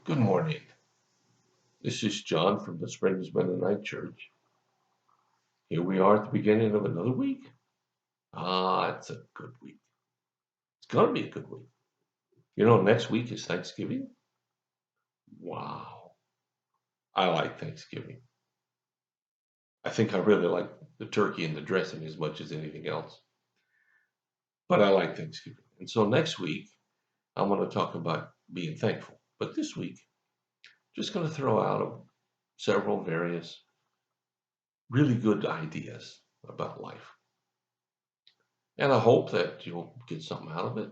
Good morning. This is John from the Springs Mennonite Church. Here we are at the beginning of another week. It's a good week. It's going to be a good week. Next week is Thanksgiving. Wow. I like Thanksgiving. I think I really like the turkey and the dressing as much as anything else. But I like Thanksgiving. And so next week, I'm going to talk about being thankful. But this week, just going to throw out several various really good ideas about life. And I hope that you'll get something out of it,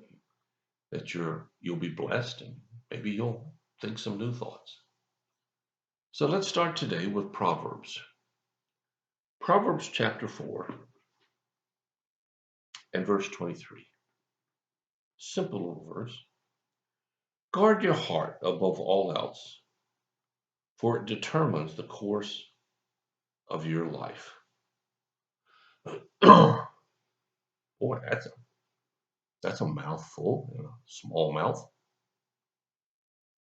that you'll be blessed, and maybe you'll think some new thoughts. So let's start today with Proverbs. Proverbs chapter 4 and verse 23. Simple little verse. Guard your heart above all else, for it determines the course of your life. Boy, that's a mouthful, small mouth.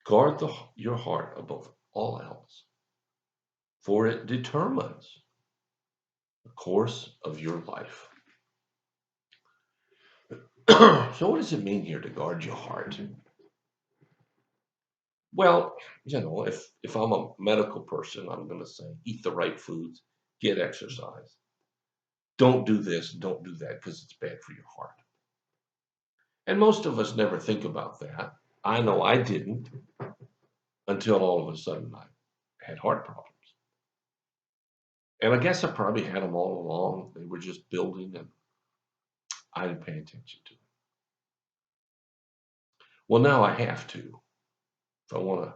Guard your heart above all else, for it determines the course of your life. So what does it mean here to guard your heart? Well, if I'm a medical person, I'm going to say eat the right foods, get exercise. Don't do this, don't do that because it's bad for your heart. And most of us never think about that. I know I didn't until all of a sudden I had heart problems. And I guess I probably had them all along. They were just building and I didn't pay attention to it. Well, now I have to if I want to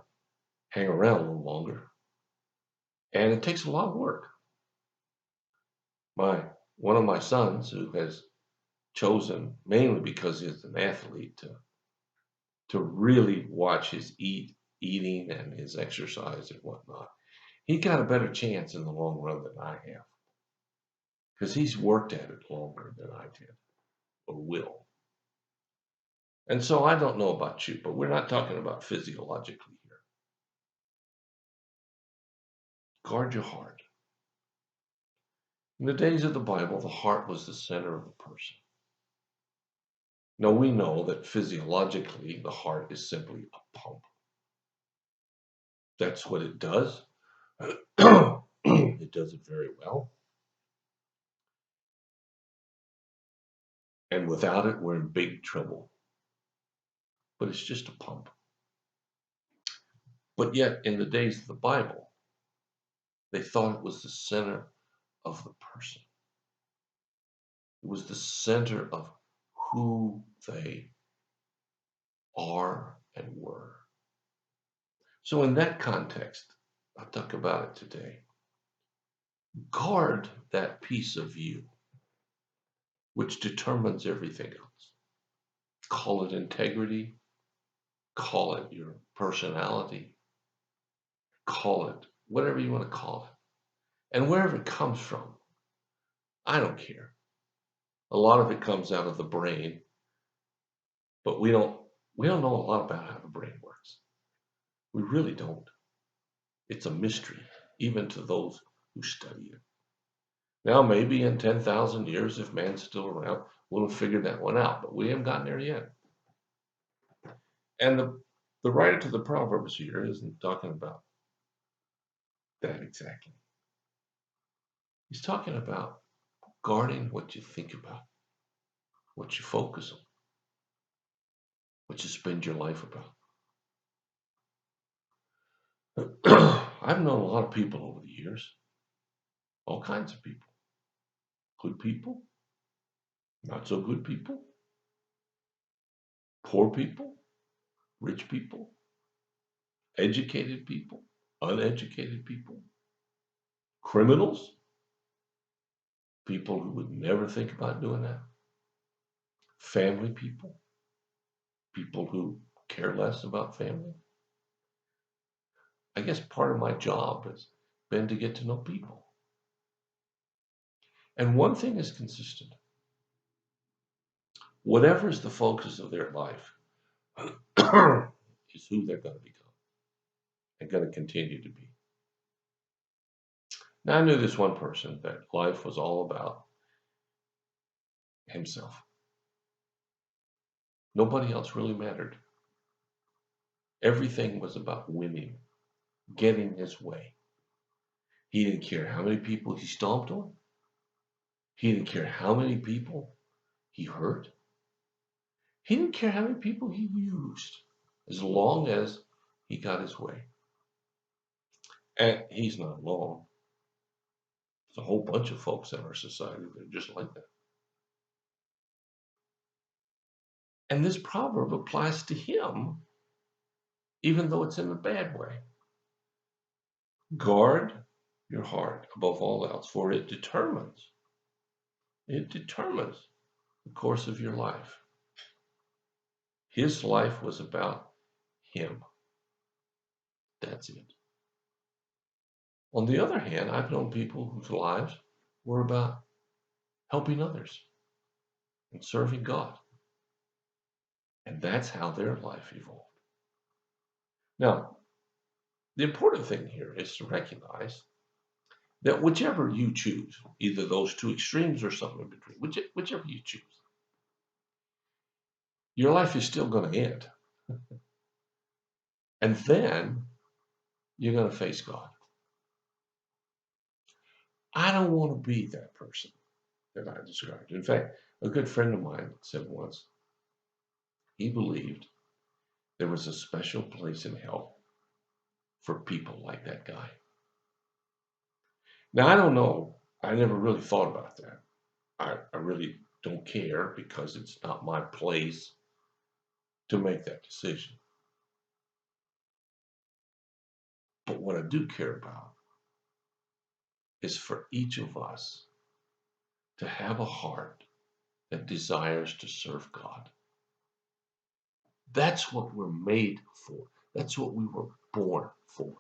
hang around a little longer. And it takes a lot of work. One of my sons, who has chosen, mainly because he's an athlete, to really watch his eating and his exercise and whatnot, he got a better chance in the long run than I have. Because he's worked at it longer than I did, or will. And so I don't know about you, but we're not talking about physiologically here. Guard your heart. In the days of the Bible, the heart was the center of the person. Now we know that physiologically, the heart is simply a pump. That's what it does. It does it very well. And without it, we're in big trouble. But it's just a pump. But yet, in the days of the Bible, they thought it was the center of the person. It was the center of who they are and were. So in that context, I'll talk about it today. Guard that piece of you which determines everything else. Call it integrity, call it your personality, call it whatever you want to call it. And wherever it comes from, I don't care. A lot of it comes out of the brain, but we don't know a lot about how the brain works. We really don't. It's a mystery, even to those who study it. Now, maybe in 10,000 years, if man's still around, we'll have figured that one out, but we haven't gotten there yet. And the writer to the Proverbs here isn't talking about that exactly. He's talking about guarding what you think about, what you focus on, what you spend your life about. I've known a lot of people over the years, all kinds of people. Good people, not so good people, poor people, rich people, educated people, uneducated people, criminals, people who would never think about doing that, family people, people who care less about family. I guess part of my job has been to get to know people. And one thing is consistent. Whatever is the focus of their life is who they're going to become. and going to continue to be. Now, I knew this one person that life was all about himself. Nobody else really mattered. Everything was about winning, getting his way. He didn't care how many people he stomped on. He didn't care how many people he hurt. He didn't care how many people he used, as long as he got his way. And he's not alone. There's a whole bunch of folks in our society that are just like that. And this proverb applies to him, even though it's in a bad way. Guard your heart above all else, for it determines the course of your life. His life was about him. That's it. On the other hand, I've known people whose lives were about helping others and serving God. And that's how their life evolved. Now, the important thing here is to recognize that whichever you choose, either those two extremes or something in between, whichever you choose, your life is still going to end. And then you're going to face God. I don't want to be that person that I described. In fact, a good friend of mine said once, he believed there was a special place in hell for people like that guy. Now, I don't know. I never really thought about that. I really don't care because it's not my place to make that decision. But what I do care about is for each of us to have a heart that desires to serve God. That's what we're made for. That's what we were born for,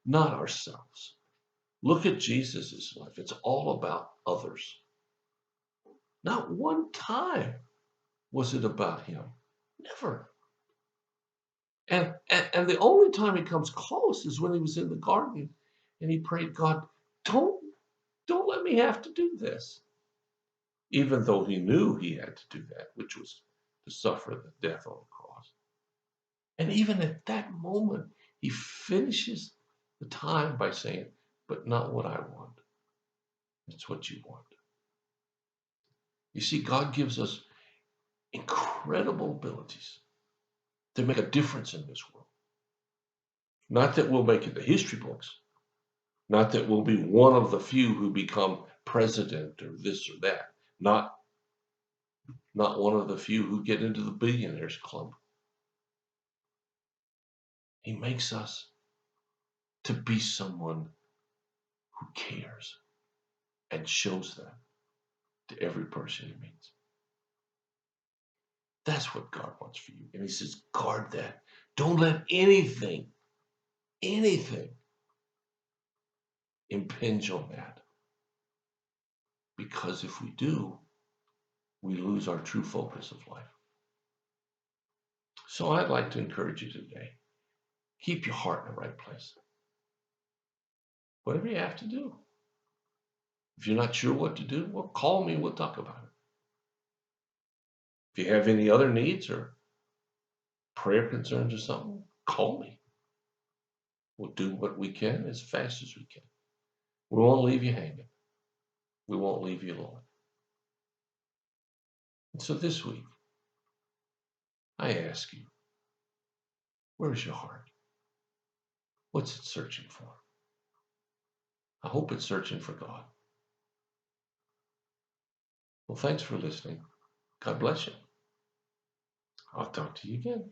not ourselves. Look at Jesus' life. It's all about others. Not one time was it about him. Never. And the only time he comes close is when he was in the garden and he prayed, God, don't let me have to do this. Even though he knew he had to do that, which was to suffer the death on the cross. And even at that moment, he finishes the time by saying, but not what I want. It's what you want. You see, God gives us incredible abilities to make a difference in this world. Not that we'll make it the history books. Not that we'll be one of the few who become president or this or that. Not one of the few who get into the billionaires club. He makes us to be someone who cares and shows that to every person he meets. That's what God wants for you. And he says, guard that. Don't let anything impinge on that. Because if we do, we lose our true focus of life. So I'd like to encourage you today, keep your heart in the right place. Whatever you have to do. If you're not sure what to do, well, call me. We'll talk about it. If you have any other needs or prayer concerns or something, call me. We'll do what we can as fast as we can. We won't leave you hanging. We won't leave you alone. And so this week, I ask you, where's your heart? What's it searching for? I hope it's searching for God. Well, thanks for listening. God bless you. I'll talk to you again.